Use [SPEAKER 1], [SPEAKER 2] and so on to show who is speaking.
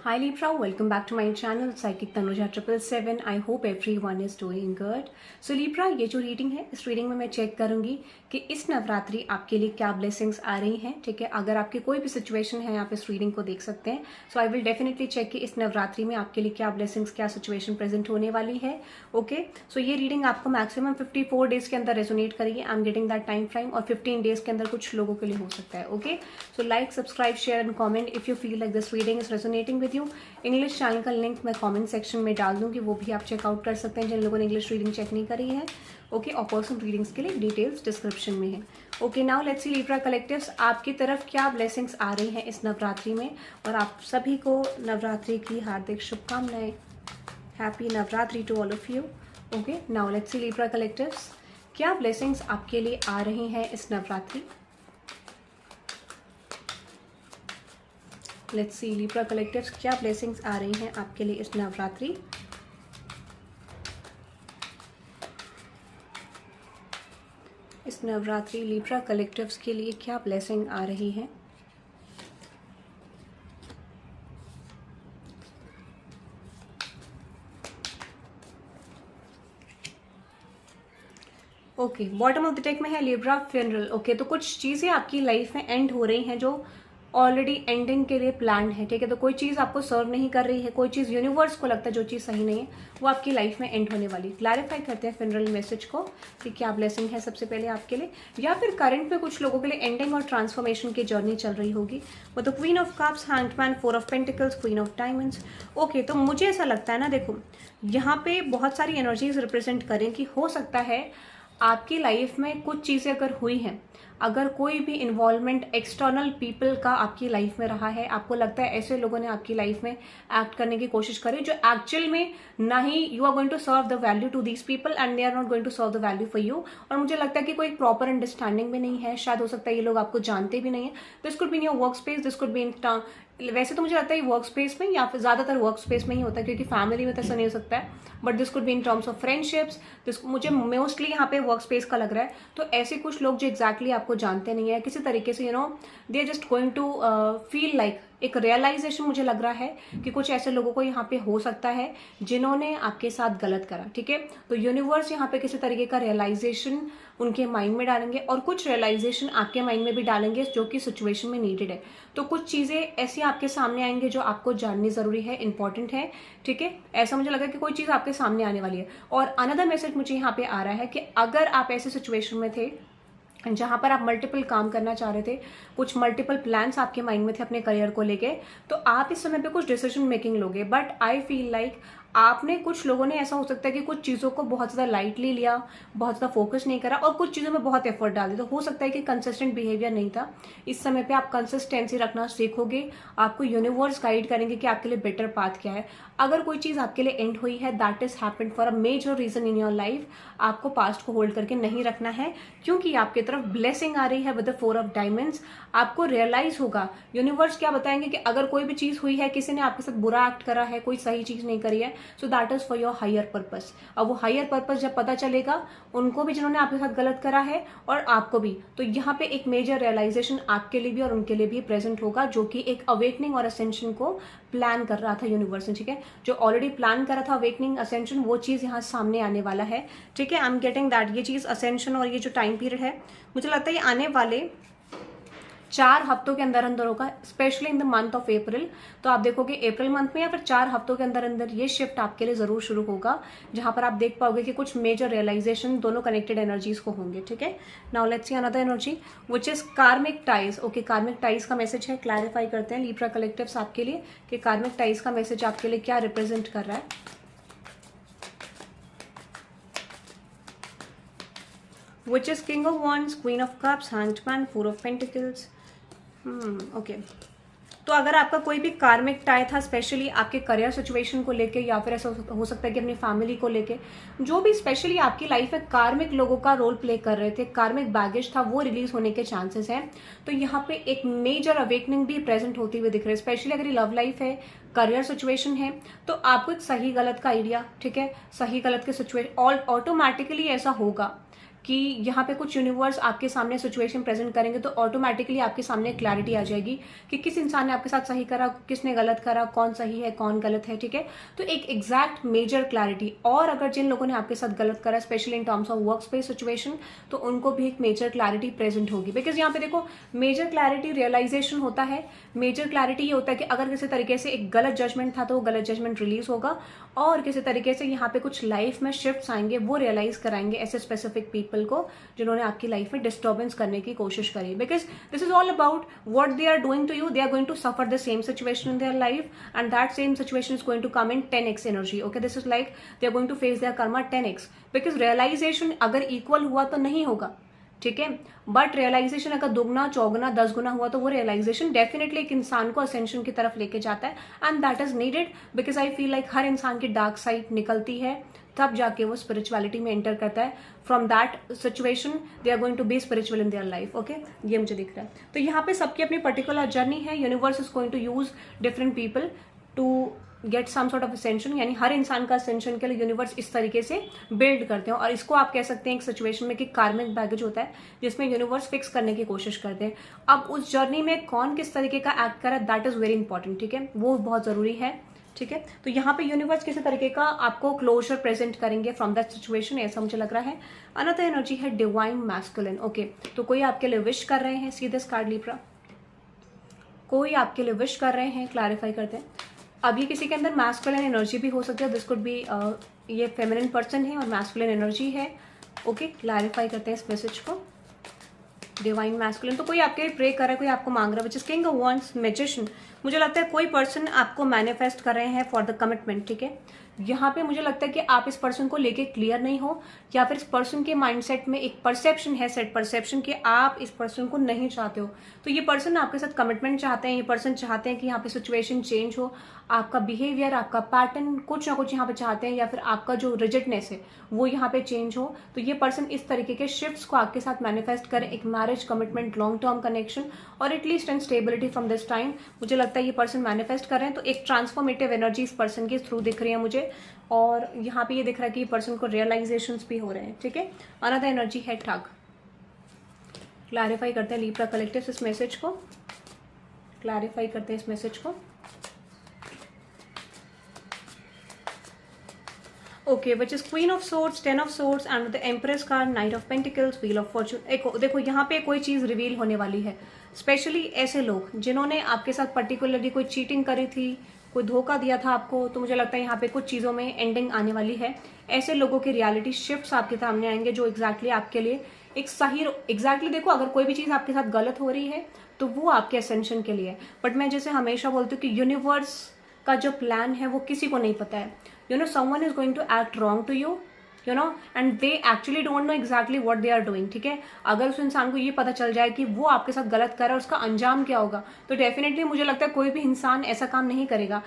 [SPEAKER 1] Hi Libra, welcome back to my channel Psychic Tanuja 777. I hope everyone is doing good. So Libra, ये जो reading है इस reading में मैं check करूंगी कि इस नवरात्रि आपके लिए क्या ब्लेसिंग्स आ रही हैं. ठीक है, अगर आपकी कोई भी सिचुएशन है आप इस रीडिंग को देख सकते हैं. सो आई विल डेफिनेटली चेक कि इस नवरात्रि में आपके लिए क्या ब्लेसिंग्स, क्या सिचुएशन प्रेजेंट होने वाली है. ओके, सो ये रीडिंग आपको मैक्सिमम 54 डेज के अंदर रेजोनेट करेगी. I am getting that time frame, और 15 डेज के अंदर कुछ लोगों के लिए हो सकता है. Okay, so like, subscribe, share and comment if you feel like this reading is resonating with you. English channel का लिंक मैं कमेंट सेक्शन में डाल दूंगी, वो भी आप चेकआउट कर सकते हैं जिन लोगों ने इंग्लिश रीडिंग चेक नहीं करी है. ओके, और पर्सनल रीडिंग्स के लिए डिटेल्स डिस्क्रिप्शन में है. Okay, now let's see Libra collectives, आपकी तरफ क्या ब्लेसिंग्स आ रही हैं इस नवरात्रि में. और आप सभी को नवरात्रि की हार्दिक शुभकामनाएं. Happy Navratri to all of you. Okay, now let's see Libra collectives, क्या ब्लेसिंग्स आपके लिए आ रही हैं इस Navratri. Let's see Libra collectives, क्या ब्लेसिंग्स आ रही हैं आपके लिए इस नवरात्रि. इस नवरात्रि लिब्रा कलेक्टिव्स के लिए क्या ब्लेसिंग आ रही है. Okay, bottom of the deck में है लिब्रा फ्यूनरल. ओके, तो कुछ चीज़ें आपकी लाइफ में एंड हो रही हैं जो ऑलरेडी एंडिंग के लिए प्लान है. ठीक है, तो कोई चीज़ आपको सर्व नहीं कर रही है, कोई चीज़ यूनिवर्स को लगता है जो चीज़ सही नहीं है वो आपकी लाइफ में एंड होने वाली. क्लैरिफाई करते हैं फ्यूनरल मैसेज को कि क्या ब्लेसिंग है सबसे पहले आपके लिए, या फिर करंट में कुछ लोगों के लिए एंडिंग और ट्रांसफॉर्मेशन की जर्नी चल रही होगी. वो तो queen of cups, hangman, 4 of pentacles, queen of diamonds. Okay, तो मुझे ऐसा लगता है ना, देखो यहाँ पे बहुत सारी एनर्जीज रिप्रेजेंट करें कि हो सकता है आपकी लाइफ में कुछ चीज़ें अगर हुई हैं, अगर कोई भी इन्वॉल्वमेंट एक्सटर्नल पीपल का आपकी लाइफ में रहा है, आपको लगता है ऐसे लोगों ने आपकी लाइफ में एक्ट करने की कोशिश करी जो एक्चुअल में ना ही you are going to serve the value to these people and they are not going to serve the value for you. और मुझे लगता है कि कोई प्रॉपर अंडरस्टैंडिंग भी नहीं है. शायद हो सकता है ये लोग आपको जानते भी नहीं है. This could be in your work space, this could be in, वैसे तो मुझे लगता है वर्क स्पेस में या फिर ज़्यादातर वर्क स्पेस में ही होता है क्योंकि फैमिली में तो ऐसा नहीं हो सकता है. But this could be in terms of friendships. This मुझे मोस्टली यहाँ पे वर्क स्पेस का लग रहा है. तो ऐसे कुछ लोग जो एग्जैक्टली आपको जानते नहीं है, किसी तरीके से they are just going to feel like, एक रियलाइजेशन मुझे लग रहा है कि कुछ ऐसे लोगों को यहाँ पे हो सकता है जिन्होंने आपके साथ गलत करा. ठीक है, तो यूनिवर्स यहाँ पे किसी तरीके का रियलाइजेशन उनके माइंड में डालेंगे और कुछ रियलाइजेशन आपके माइंड में भी डालेंगे जो कि सिचुएशन में नीडेड है. तो कुछ चीज़ें ऐसी आपके सामने आएंगे जो आपको जाननी ज़रूरी है, इंपॉर्टेंट है. ठीक है, ऐसा मुझे लगा कि कोई चीज़ आपके सामने आने वाली है. और अनदर मैसेज मुझे यहाँ पे आ रहा है कि अगर आप ऐसे सिचुएशन में थे जहाँ पर आप मल्टीपल काम करना चाह रहे थे, कुछ मल्टीपल प्लान्स आपके माइंड में थे अपने करियर को लेके, तो आप इस समय पे कुछ डिसीजन मेकिंग लोगे. बट आई फील लाइक आपने, कुछ लोगों ने ऐसा हो सकता है कि कुछ चीज़ों को बहुत ज़्यादा लाइटली लिया, बहुत ज़्यादा फोकस नहीं करा और कुछ चीज़ों में बहुत एफर्ट डाल दिया. तो हो सकता है कि कंसिस्टेंट बिहेवियर नहीं था. इस समय पे आप कंसिस्टेंसी रखना सीखोगे. आपको यूनिवर्स गाइड करेंगे कि आपके लिए बेटर पाथ क्या है. अगर कोई चीज़ आपके लिए एंड हुई है, that is happened for a major reason in your life. आपको पास्ट को होल्ड करके नहीं रखना है क्योंकि आपकी तरफ ब्लेसिंग आ रही है विद द 4 ऑफ डायमंड्स. आपको रियलाइज होगा, यूनिवर्स क्या बताएंगे कि अगर कोई भी चीज़ हुई है, किसी ने आपके साथ बुरा एक्ट करा है, कोई सही चीज़ नहीं करी है, so that is for your higher purpose. अब वो हायर पर्पस जब पता चलेगा उनको भी जिन्होंने आपके साथ गलत करा है और आपको भी, तो यहाँ पे एक मेजर रियलाइजेशन आपके लिए भी और उनके लिए भी प्रेजेंट होगा जो कि एक अवेकनिंग और असेंशन को प्लान कर रहा था यूनिवर्स ने. ठीक है, जो ऑलरेडी प्लान करा था अवेकनिंग, असेंशन, वो चीज़ यहाँ सामने आने वाला है. ठीक है, आई एम गेटिंग दैट ये चीज़ असेंशन और ये जो टाइम पीरियड है मुझे लगता है ये आने वाले 4 हफ्तों के अंदर अंदर होगा, specially in the month of April. तो आप देखोगे अप्रैल मंथ में या फिर 4 हफ्तों के अंदर अंदर ये शिफ्ट आपके लिए जरूर शुरू होगा, जहां पर आप देख पाओगे कि कुछ मेजर रियलाइजेशन दोनों कनेक्टेड एनर्जीज को होंगे. ठीक है, now let's see another energy which is कार्मिक टाइज. ओके, कार्मिक टाइज का मैसेज है. क्लैरिफाई करते हैं लिब्रा कलेक्टिव्स आपके लिए कि कार्मिक टाइज का मैसेज आपके लिए क्या रिप्रेजेंट कर रहा है. Which is King of Wands, Queen of Cups, Hanged Man, 4 of Pentacles. Okay, तो अगर आपका कोई भी कार्मिक टाई था, स्पेशली आपके करियर सिचुएशन को लेके, या फिर ऐसा हो सकता है कि अपनी फैमिली को लेके, जो भी स्पेशली आपकी लाइफ में कार्मिक लोगों का रोल प्ले कर रहे थे, कार्मिक बैगेज था, वो रिलीज होने के चांसेस हैं. तो यहाँ पे एक मेजर अवेकनिंग भी प्रेजेंट होती हुई दिख रही है. स्पेशली अगर ये लव लाइफ है, करियर सिचुएशन है, तो आपको एक सही गलत का आइडिया, ठीक है, सही गलत के सिचुएशन ऑटोमेटिकली ऐसा होगा कि यहाँ पे कुछ यूनिवर्स आपके सामने सिचुएशन प्रेजेंट करेंगे तो ऑटोमेटिकली आपके सामने क्लैरिटी आ जाएगी कि किस इंसान ने आपके साथ सही करा, किसने गलत करा, कौन सही है कौन गलत है, ठीक है। तो एक एग्जैक्ट मेजर क्लैरिटी। और अगर जिन लोगों ने आपके साथ गलत करा, specially in terms of work space situation, तो उनको भी एक मेजर क्लैरिटी प्रेजेंट होगी। बिकॉज यहाँ पे देखो, मेजर क्लैरिटी रियलाइजेशन होता है। मेजर क्लैरिटी ये होता है कि अगर किसी तरीके से एक गलत जजमेंट था तो वो गलत जजमेंट रिलीज होगा, और किसी तरीके से यहाँ पे कुछ लाइफ में शिफ्ट्स आएंगे, वो रियलाइज कराएंगे ऐसे स्पेसिफिक पीपल को जिन्होंने आपकी लाइफ में डिस्टर्बेंस करने की कोशिश करी। Because this is all about what they are doing to you. They are going to suffer the same situation in their life and that same situation is going to come in 10x energy. Okay, this is like they are going to face their karma 10x। Because realisation अगर equal हुआ तो नहीं होगा, ठीक है, but realisation अगर दुगना, चौगुना, 10 गुना हुआ तो वो रियलाइजेशन डेफिनेटली एक इंसान को असेंशन की तरफ लेके जाता है and that is needed. Because I feel like हर इंसान की डार्क साइड निकलती है, तब जाके वो स्पिरिचुअलिटी में एंटर करता है। From that situation they are going to be spiritual in their life. Okay, ये मुझे दिख रहा है। तो यहाँ पे सबकी अपनी पर्टिकुलर जर्नी है। Universe is going to use different people to get some sort of ascension, यानी हर इंसान का असेंशन के लिए यूनिवर्स इस तरीके से बिल्ड करते हैं। और इसको आप कह सकते हैं एक सिचुएशन में कि कार्मिक बैगेज होता है जिसमें यूनिवर्स फिक्स करने की कोशिश करते हैं। अब उस जर्नी में कौन किस तरीके का एक्ट करे, दैट इज वेरी इंपॉर्टेंट, ठीक है, वो बहुत जरूरी है, ठीक है। तो यहाँ पे यूनिवर्स किसी तरीके का आपको क्लोजर प्रेजेंट करेंगे फ्रॉम दैट सिचुएशन, ऐसा मुझे लग रहा है। अनदर एनर्जी है डिवाइन मैस्कुलिन। ओके, तो कोई आपके लिए विश कर रहे हैं, सी दिस कार्ड लिब्रा, कोई आपके लिए विश कर रहे हैं, क्लैरिफाई करते हैं। अब ये किसी के अंदर मैस्कुलिन एनर्जी भी हो सकती है, दिस कुड बी ये फेमिनिन पर्सन है और मैस्कुलिन एनर्जी है। ओके, क्लैरिफाई करते हैं इस मैसेज को। डिवाइन मैस्कुलिन, तो कोई आपके लिए प्रे कर रहा है, कोई आपको मांग रहा है, which is king of wands, magician. मुझे लगता है कोई पर्सन आपको मैनिफेस्ट कर रहे हैं फॉर द कमिटमेंट, ठीक है। यहाँ पे मुझे लगता है कि आप इस पर्सन को लेके क्लियर नहीं हो, या फिर इस पर्सन के माइंडसेट में एक परसेप्शन है, सेट परसेप्शन कि आप इस पर्सन को नहीं चाहते हो। तो ये पर्सन आपके साथ कमिटमेंट चाहते हैं, ये पर्सन चाहते हैं कि यहाँ पे सिचुएशन चेंज हो, आपका बिहेवियर, आपका पैटर्न, कुछ ना कुछ यहाँ पे चाहते हैं, या फिर आपका जो रिजिडनेस है वो यहाँ पे चेंज हो। तो ये पर्सन इस तरीके के शिफ्ट्स को आपके साथ मैनिफेस्ट करें, एक marriage, commitment, long term connection और at least and stability from this time. मुझे लगता है ये पर्सन मैनिफेस्ट कर रहे हैं, तो एक ट्रांसफॉर्मेटिव एनर्जी इस पर्सन के थ्रू दिख रही है मुझे। और यहाँ पे ये दिख रहा है कि ये पर्सन को रियलाइजेशंस भी हो रहे हैं, ठीक है। अनदर एनर्जी है ठग। क्लैरिफाई करते हैं लिब्रा कलेक्टिव इस मैसेज को, क्लैरिफाई करते हैं इस मैसेज को। Okay, which is queen of swords, 10 of swords and the empress card, night of pentacles, wheel of Fortune. देखो यहाँ पे कोई चीज रिवील होने वाली है, स्पेशली ऐसे लोग जिन्होंने आपके साथ पर्टिकुलरली कोई चीटिंग करी थी, कोई धोखा दिया था आपको, तो मुझे लगता है यहाँ पे कुछ चीजों में एंडिंग आने वाली है। ऐसे लोगों के रियलिटी शिफ्ट्स आपके सामने आएंगे जो एग्जैक्टली आपके लिए एक सही, एग्जैक्टली देखो, अगर कोई भी चीज आपके साथ गलत हो रही है तो वो आपके असेंशन के लिए है। बट मैं जैसे हमेशा बोलती हूँ कि यूनिवर्स का जो प्लान है वो किसी को नहीं पता है। You know, someone is going to act wrong to you, you know, and they actually don't know exactly what they are doing, ठीक है। अगर उस इंसान को ये पता चल जाए कि वो आपके साथ गलत कर रहा है, उसका अंजाम क्या होगा, तो डेफिनेटली मुझे लगता है कोई भी इंसान ऐसा काम नहीं करेगा।